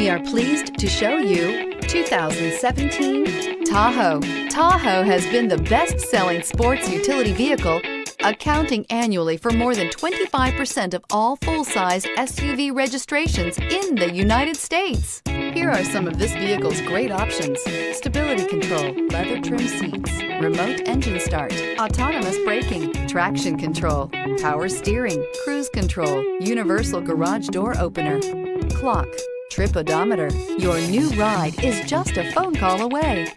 We are pleased to show you 2017 Tahoe. Tahoe has been the best-selling sports utility vehicle, accounting annually for more than 25% of all full-size SUV registrations in the United States. Here are some of this vehicle's great options: stability control, leather trim seats, remote engine start, autonomous braking, traction control, power steering, cruise control, universal garage door opener, clock, trip odometer. Your new ride is just a phone call away.